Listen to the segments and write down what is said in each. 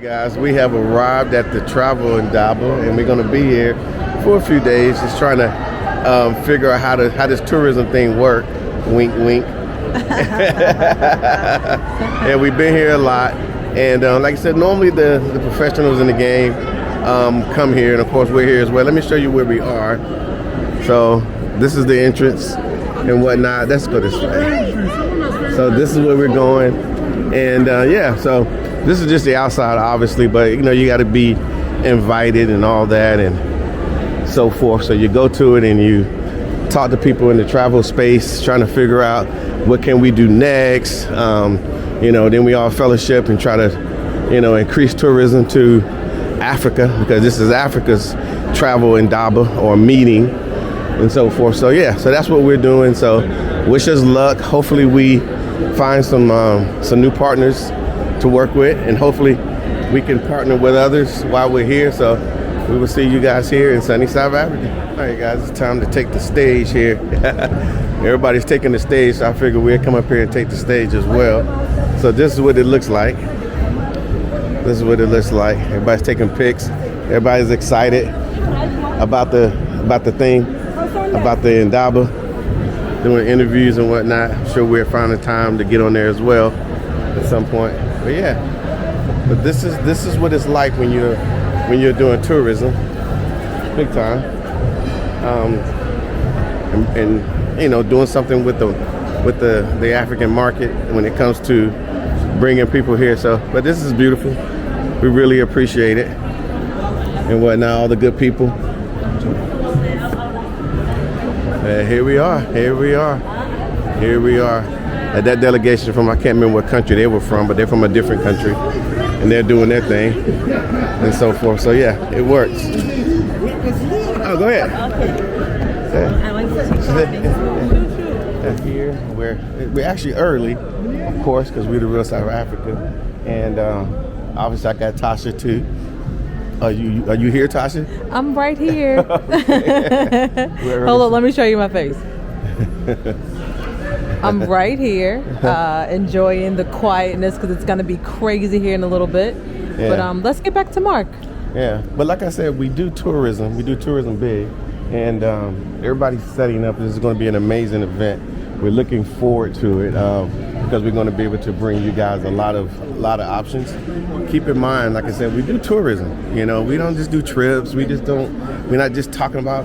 Guys, we have arrived at the Travel and Dabble, and we're going to be here for a few days, just trying to figure out how this tourism thing work. Wink, wink. And we've been here a lot, and like I said, normally the professionals in the game come here, and of course we're here as well. Let me show you where we are. So this is the entrance and whatnot. Let's go this way. So this is where we're going, and yeah, so this is just the outside, obviously, but you know, you got to be invited and all that and so forth. So you go to it and you talk to people in the travel space, trying to figure out what can we do next. You know, then we all fellowship and try to, you know, increase tourism to Africa, because this is Africa's travel and Dabble or meeting and so forth. So yeah, so that's what we're doing. So wish us luck. Hopefully we find some new partners to work with, and hopefully we can partner with others while we're here. So we will see you guys here in sunny South Africa. All right, guys, it's time to take the stage here. Everybody's taking the stage, so I figured we'd come up here and take the stage as well. So this is what it looks like. This is what it looks like. Everybody's taking pics. Everybody's excited about the thing, about the Indaba, doing interviews and whatnot. I'm sure we'll find the time to get on there as well at some point. But yeah, but this is what it's like when you're doing tourism, big time, and you know, doing something with the African market when it comes to bringing people here. So, but this is beautiful. We really appreciate it and whatnot. All the good people. Here we are. Here we are. Here we are. That delegation from, I can't remember what country they were from, but they're from a different country, and they're doing their thing and so forth. So yeah, it works. Oh, go ahead. I went to shopping. Here we're actually early, of course, because we're the real South Africa, and obviously I got Tasha too. Are you here, Tasha? I'm right here. Hold on, let me show you my face. I'm right here, enjoying the quietness, because it's going to be crazy here in a little bit. Yeah. But let's get back to Mark. Yeah, but like I said, we do tourism. We do tourism big, and everybody's setting up. This is going to be an amazing event. We're looking forward to it because we're going to be able to bring you guys a lot of options. Keep in mind, like I said, we do tourism. You know, we don't just do trips. We're not just talking about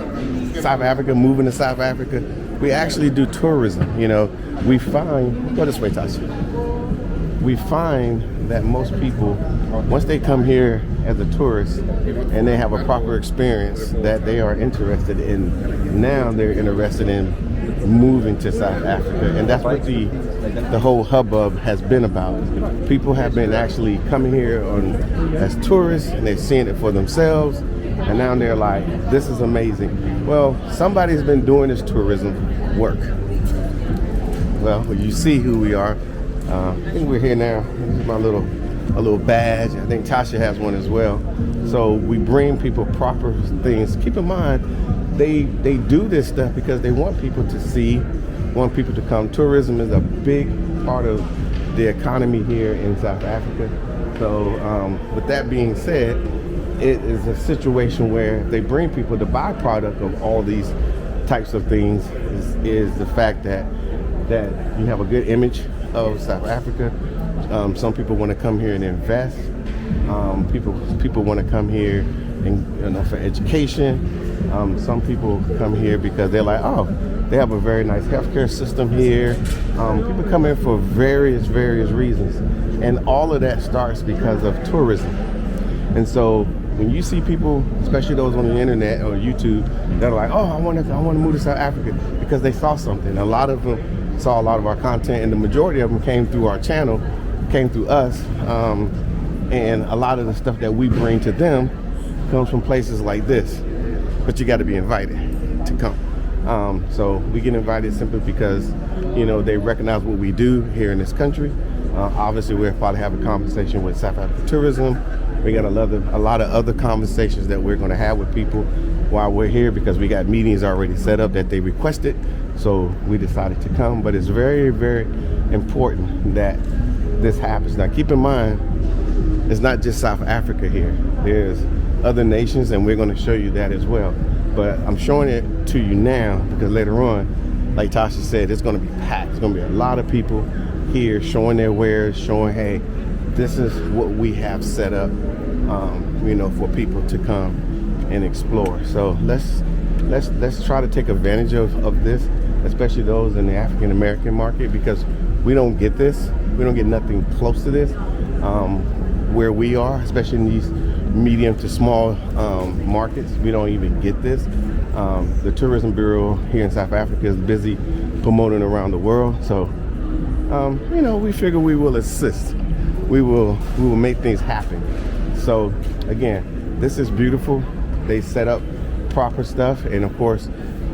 South Africa, moving to South Africa. We actually do tourism. You know, we find, go this way, Tasha. We find that most people, once they come here as a tourist and they have a proper experience that they are interested in, now they're interested in moving to South Africa. And that's what the whole hubbub has been about. People have been actually coming here as tourists, and they're seeing it for themselves, and now they're like, this is amazing. Well, somebody's been doing this tourism work. Well, you see who we are. I think we're here now. This is my little badge. I think Tasha has one as well. So we bring people proper things. Keep in mind, they do this stuff because they want people to see, want people to come. Tourism is a big part of the economy here in South Africa. So with that being said, it is a situation where they bring people. The byproduct of all these types of things is the fact that you have a good image of South Africa. Some people want to come here and invest. People want to come here and, you know, for education. Some people come here because they're like, oh, they have a very nice healthcare system here. People come in for various reasons, and all of that starts because of tourism. And so when you see people, especially those on the internet or YouTube, that are like, oh, I want to move to South Africa because they saw something. A lot of them saw a lot of our content, and the majority of them came through our channel, came through us, and a lot of the stuff that we bring to them comes from places like this. But you got to be invited to come. So we get invited simply because, you know, they recognize what we do here in this country. Obviously, we'll probably have a conversation with South African tourism. We got a lot of other conversations that we're going to have with people while we're here, because we got meetings already set up that they requested. So we decided to come. But it's very, very important that this happens. Now, keep in mind, it's not just South Africa here. There's other nations, and we're going to show you that as well. But I'm showing it to you now because later on, like Tasha said, it's going to be packed. It's going to be a lot of people here showing their wares, showing, hey, this is what we have set up, you know, for people to come and explore. So let's try to take advantage of this, especially those in the African American market, because we don't get this. We don't get nothing close to this where we are, especially in these medium to small markets. We don't even get this. The Tourism Bureau here in South Africa is busy promoting around the world. So, you know, we figure we will assist. We will make things happen. So again, this is beautiful. They set up proper stuff, and of course,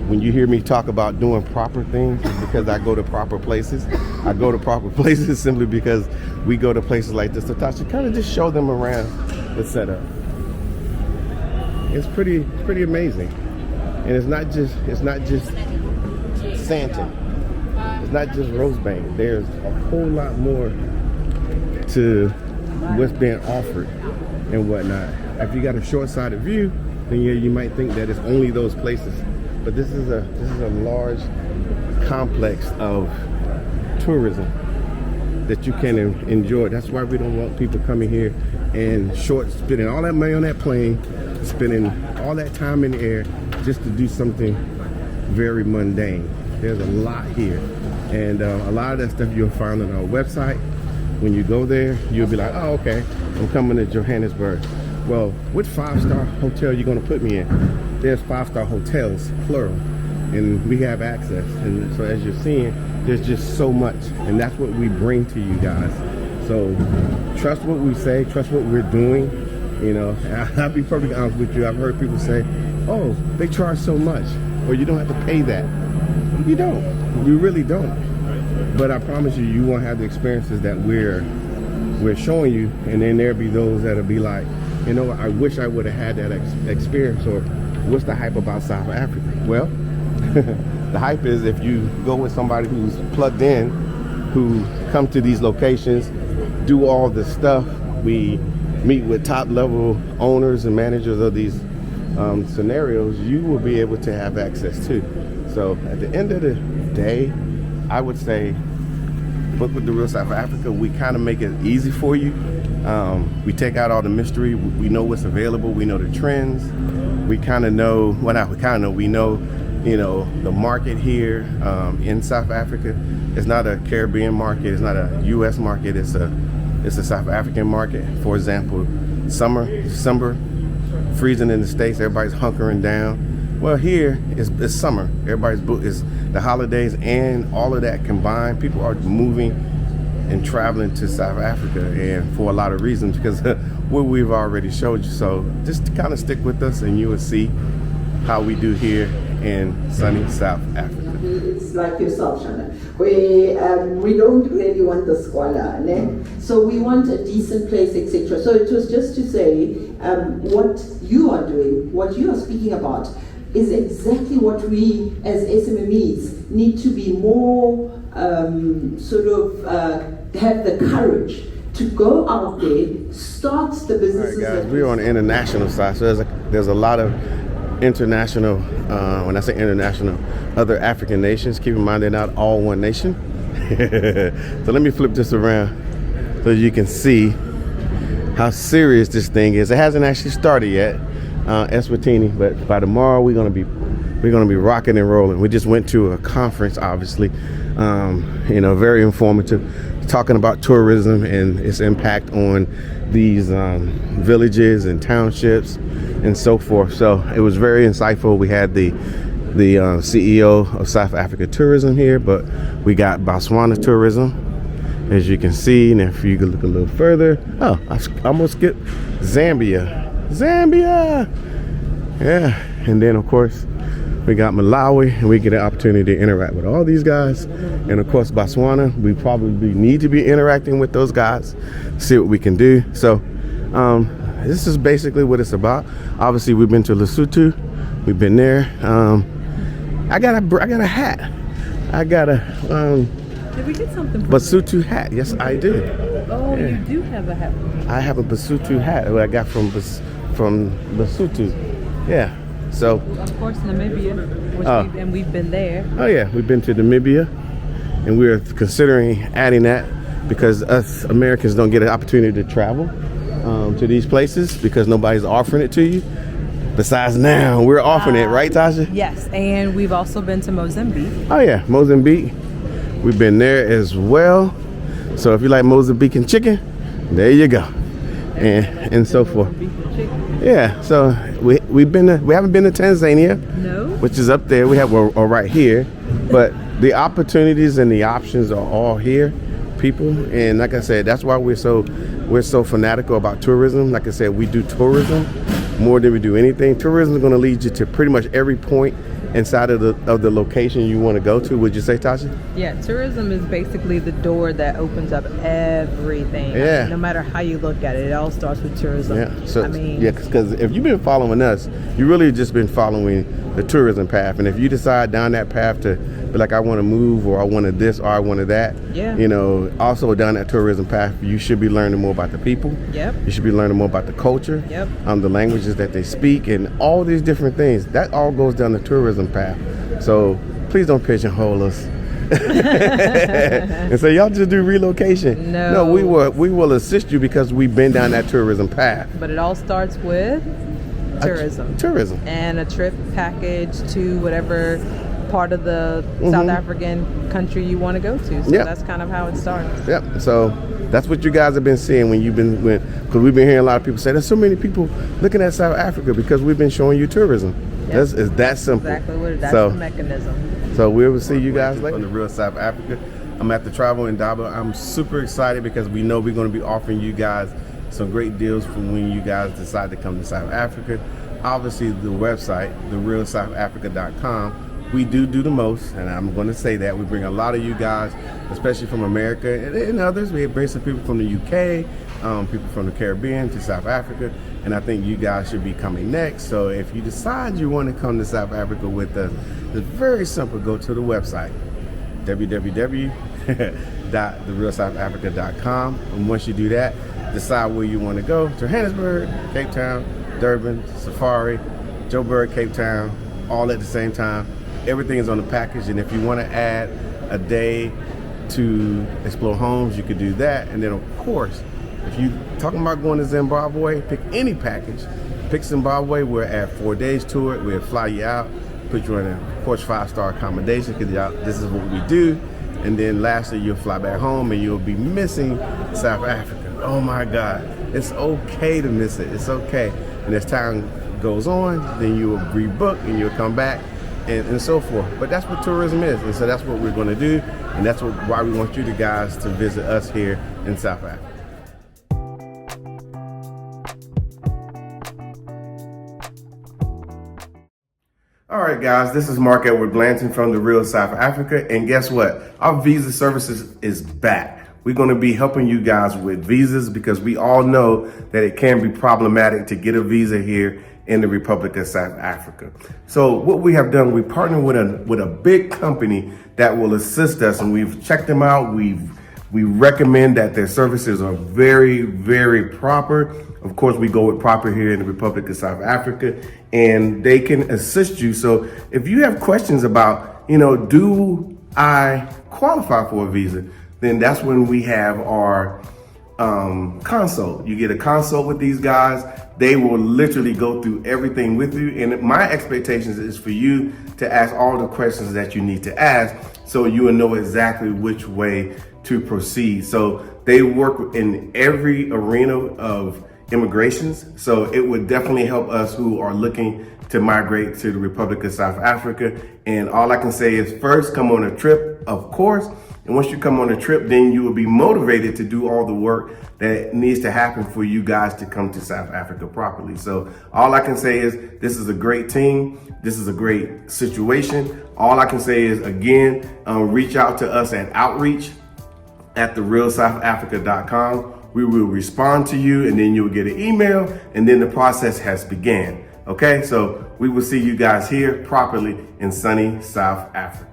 when you hear me talk about doing proper things, it's because I go to proper places. I go to proper places simply because we go to places like this. So Tasha, kind of just show them around the setup. It's pretty amazing, and it's not just Sandton. It's not just Rosebank. There's a whole lot more to what's being offered and whatnot. If you got a short-sighted view, then yeah, you might think that it's only those places. But this is a large complex of tourism that you can enjoy. That's why we don't want people coming here and spending all that money on that plane, spending all that time in the air just to do something very mundane. There's a lot here, and a lot of that stuff you'll find on our website. When you go there, you'll be like, oh, okay, I'm coming to Johannesburg. Well, what 5-star hotel are you going to put me in? There's 5-star hotels, plural, and we have access. And so as you're seeing, there's just so much, and that's what we bring to you guys. So trust what we say, trust what we're doing. You know, I'll be perfectly honest with you. I've heard people say, oh, they charge so much, or you don't have to pay that. You don't. You really don't. But I promise you, you won't have the experiences that we're showing you, and then there'll be those that'll be like, you know, I wish I would have had that experience, or what's the hype about South Africa? Well, the hype is if you go with somebody who's plugged in, who come to these locations, do all the stuff. We meet with top level owners and managers of these scenarios, you will be able to have access to. So at the end of the day, I would say book with The Real South Africa. We kind of make it easy for you. We take out all the mystery. We know what's available. We know the trends. We kind of know, well, not we kind of know, we know, you know, the market here in South Africa. It's not a Caribbean market. It's not a U.S. market. It's a South African market. For example, December, freezing in the States. Everybody's hunkering down. Well, here it's summer. Everybody's booked. It's the holidays and all of that combined. People are moving and traveling to South Africa, and for a lot of reasons, because what we've already showed you. So just kind of stick with us, and you will see how we do here in sunny South Africa. It's like yourself, Shanna. We don't really want the squalor, ne? So we want a decent place, etc. So it was just to say what you are doing, what you are speaking about, is exactly what we as SMMEs need to be more have the courage to go out there, start the businesses. All right, guys, we're on the international side, so there's a lot of international, when I say international, other African nations. Keep in mind they're not all one nation. So let me flip this around so you can see how serious this thing is. It hasn't actually started yet, Eswatini, but by tomorrow we're gonna be rocking and rolling. We just went to a conference, obviously, you know, very informative, talking about tourism and its impact on these villages and townships and so forth. So it was very insightful. We had the CEO of South Africa Tourism here, but we got Botswana Tourism, as you can see. And if you could look a little further, oh, I almost skipped Zambia. Yeah. And then of course we got Malawi, and we get an opportunity to interact with all these guys. And of course Botswana, we probably need to be interacting with those guys, see what we can do. So this is basically what it's about. Obviously we've been to Lesotho, we've been there. I got a hat. I got a Did we get something for Basutu hat. Yes, I do. Oh, Yeah. you do have a hat. I have a Basutu hat that I got from Basutu. Yeah. So. Of course, Namibia, and we've been there. Oh yeah, we've been to Namibia, and we're considering adding that because us Americans don't get an opportunity to travel to these places because nobody's offering it to you. Besides now, we're offering it, right, Tasha? Yes, and we've also been to Mozambique. Oh yeah, Mozambique. We've been there as well. So if you like Mozambican chicken, there you go, and so forth. Yeah. So we haven't been to Tanzania, No. which is up there. We have or right here, but the opportunities and the options are all here, people. And like I said, that's why we're so fanatical about tourism. Like I said, we do tourism more than we do anything. Tourism is going to lead you to pretty much every point inside of the location you want to go to. Would you say, Tasha? Yeah, tourism is basically the door that opens up everything. Yeah. I mean, no matter how you look at it, it all starts with tourism. Yeah. So I mean, yeah, because if you've been following us, you really just been following the tourism path. And if you decide down that path to be like, I want to move, or I wanted this, or I wanted that, Yeah. you know, also down that tourism path, you should be learning more about the people. Yep. You should be learning more about the culture. Yep. The languages that they speak, and all these different things. That all goes down the tourism path. So please don't pigeonhole us. And say y'all just do relocation. No. we will assist you because we've been down that tourism path. But it all starts with tourism. Tourism. And a trip package to whatever part of the South African country you want to go to. So Yep. that's kind of how it starts. Yep. So that's what you guys have been seeing because we've been hearing a lot of people say there's so many people looking at South Africa because we've been showing you tourism. Yep. It's that simple. Exactly what it is. That's So- the mechanism. So we will see you guys later. From the real South Africa. I'm at the Travel in Daba. I'm super excited because we know we're going to be offering you guys some great deals for when you guys decide to come to South Africa. Obviously, the website, therealsouthafrica.com, we do the most, and I'm going to say that. We bring a lot of you guys, especially from America and others. We bring some people from the UK, people from the Caribbean to South Africa, and I think you guys should be coming next. So if you decide you want to come to South Africa with us, it's very simple. Go to the website, www.therealsouthafrica.com, and once you do that, decide where you want to go. Johannesburg, Cape Town, Durban, Safari, Joburg, Cape Town, all at the same time. Everything is on the package, and if you want to add a day to explore homes, you could do that. And then of course, if you talking about going to Zimbabwe, pick any package. Pick Zimbabwe. We'll add 4 days to it. We'll fly you out, put you in a, of course, 5-star accommodation because this is what we do. And then lastly, you'll fly back home and you'll be missing South Africa. Oh my God, it's okay to miss it. It's okay. And as time goes on, then you will rebook and you'll come back and so forth. But that's what tourism is. And so that's what we're going to do. And that's why we want you guys to visit us here in South Africa. All right, guys, this is Mark Edward Blanton from The Real South Africa. And guess what? Our visa services is back. We're going to be helping you guys with visas because we all know that it can be problematic to get a visa here in the Republic of South Africa. So what we have done, we partnered with a big company that will assist us, and we've checked them out. We recommend that their services are very, very proper. Of course, we go with proper here in the Republic of South Africa, and they can assist you. So if you have questions about, do I qualify for a visa? Then that's when we have our consult. You get a consult with these guys. They will literally go through everything with you. And my expectations is for you to ask all the questions that you need to ask so you will know exactly which way to proceed. So they work in every arena of immigrations. So it would definitely help us who are looking to migrate to the Republic of South Africa. And all I can say is first, come on a trip, of course. And once you come on a trip, then you will be motivated to do all the work that needs to happen for you guys to come to South Africa properly. So all I can say is this is a great team. This is a great situation. All I can say is, again, reach out to us at outreach@therealsouthafrica.com. We will respond to you, and then you will get an email, and then the process has began. Okay, so we will see you guys here properly in sunny South Africa.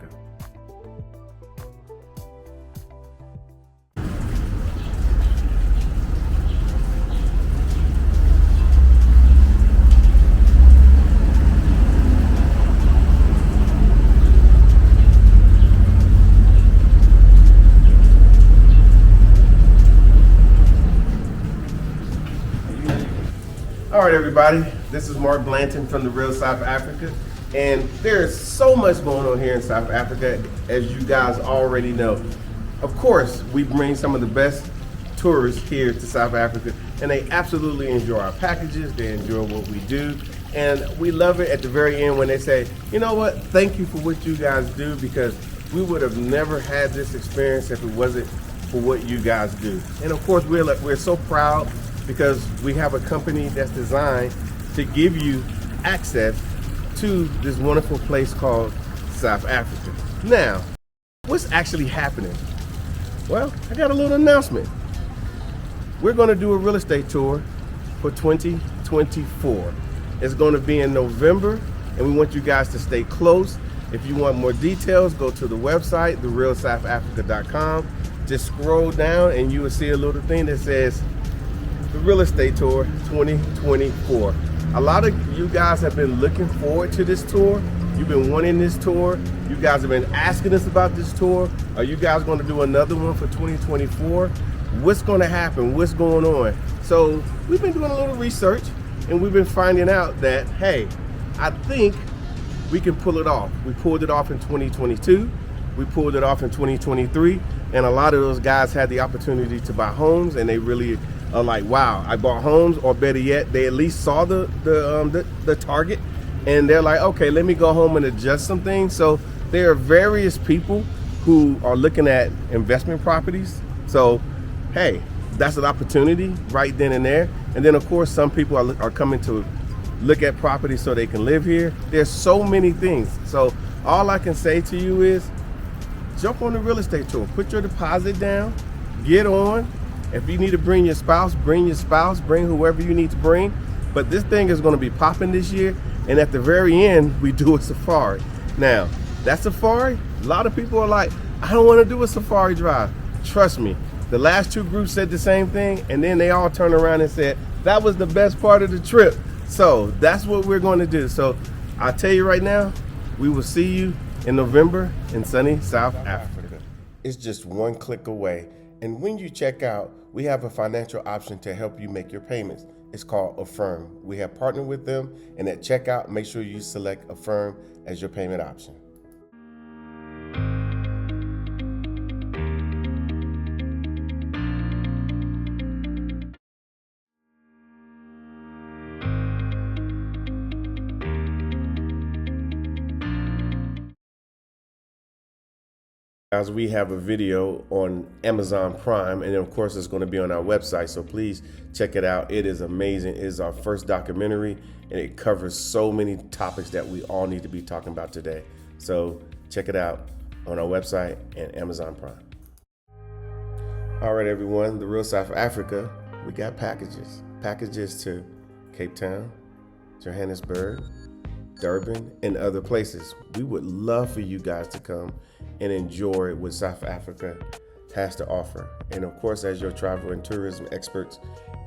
All right, everybody, this is Mark Blanton from the Real South Africa, and there's so much going on here in South Africa, as you guys already know. Of course, we bring some of the best tourists here to South Africa, and they absolutely enjoy our packages, they enjoy what we do, and we love it at the very end when they say, you know what, thank you for what you guys do, because we would have never had this experience if it wasn't for what you guys do. And of course, we're so proud because we have a company that's designed to give you access to this wonderful place called South Africa. Now, what's actually happening? Well, I got a little announcement. We're going to do a real estate tour for 2024. It's going to be in November, and we want you guys to stay close. If you want more details, go to the website, therealsouthafrica.com. Just scroll down and you will see a little thing that says the real estate tour 2024. A lot of you guys have been looking forward to this tour. You've been wanting this tour. You guys have been asking us about this tour. Are you guys going to do another one for 2024? What's going to happen? What's going on? So we've been doing a little research, and we've been finding out that, hey, I think we can pull it off. We pulled it off in 2022. We pulled it off in 2023. And a lot of those guys had the opportunity to buy homes, and they really are like, wow, I bought homes, or better yet, they at least saw the target, and they're like, okay, let me go home and adjust some things. So there are various people who are looking at investment properties. So, hey, that's an opportunity right then and there. And then of course, some people are coming to look at properties so they can live here. There's so many things. So all I can say to you is jump on the real estate tour, put your deposit down, get on. If you need to bring your spouse, bring whoever you need to bring. But this thing is going to be popping this year. And at the very end, we do a safari. Now, that safari, a lot of people are like, I don't want to do a safari drive. Trust me, the last two groups said the same thing, and then they all turned around and said, that was the best part of the trip. So that's what we're going to do. So I'll tell you right now, we will see you in November in sunny South Africa. It's just one click away. And when you check out, we have a financial option to help you make your payments. It's called Affirm. We have partnered with them, and at checkout, make sure you select Affirm as your payment option. Guys, we have a video on Amazon Prime, and then of course it's going to be on our website, so please check it out. It is amazing. It is our first documentary, and it covers so many topics that we all need to be talking about today. So check it out on our website and Amazon Prime. All right, everyone, the Real South Africa, we got packages to Cape Town, Johannesburg, Durban, and other places. We would love for you guys to come and enjoy what South Africa has to offer. And of course, as your travel and tourism experts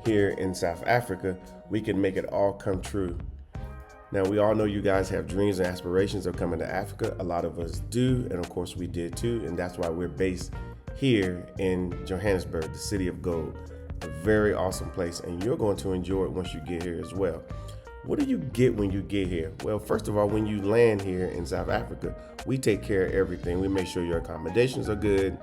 here in South Africa, we can make it all come true. Now, we all know you guys have dreams and aspirations of coming to Africa. A lot of us do, and of course we did too, and that's why we're based here in Johannesburg, the city of gold. A very awesome place, and you're going to enjoy it once you get here as well. What do you get when you get here? Well, first of all, when you land here in South Africa, we take care of everything. We make sure your accommodations are good.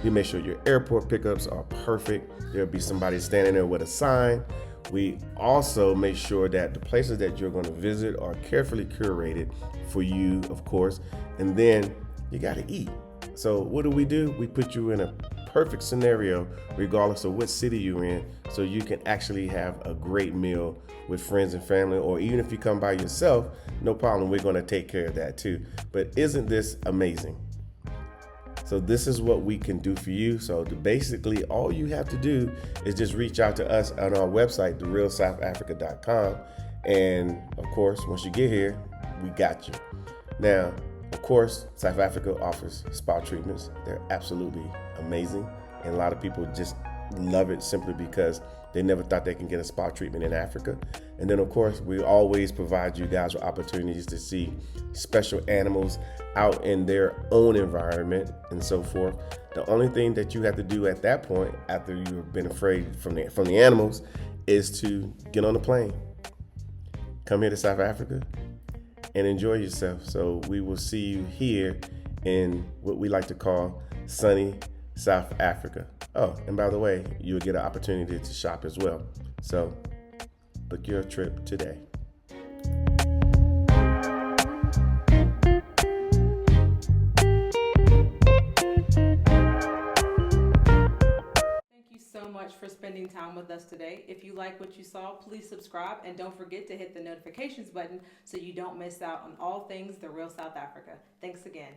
We make sure your airport pickups are perfect. There'll be somebody standing there with a sign. We also make sure that the places that you're going to visit are carefully curated for you, of course. And then you got to eat. So what do? We put you in a perfect scenario, regardless of what city you're in, so you can actually have a great meal with friends and family, or even if you come by yourself, no problem, we're going to take care of that too. But isn't this amazing? So this is what we can do for you. So basically all you have to do is just reach out to us on our website, therealsouthafrica.com. And of course, once you get here, we got you. Now, of course, South Africa offers spa treatments. They're absolutely amazing. And a lot of people just love it simply because they never thought they can get a spa treatment in Africa. And then of course, we always provide you guys with opportunities to see special animals out in their own environment and so forth. The only thing that you have to do at that point, after you've been afraid from the animals, is to get on the plane, come here to South Africa and enjoy yourself. So we will see you here in what we like to call sunny South Africa. Oh, and by the way, you'll get an opportunity to shop as well. So book your trip today. Thank you so much for spending time with us today. If you like what you saw, please subscribe and don't forget to hit the notifications button so you don't miss out on all things The Real South Africa. Thanks again.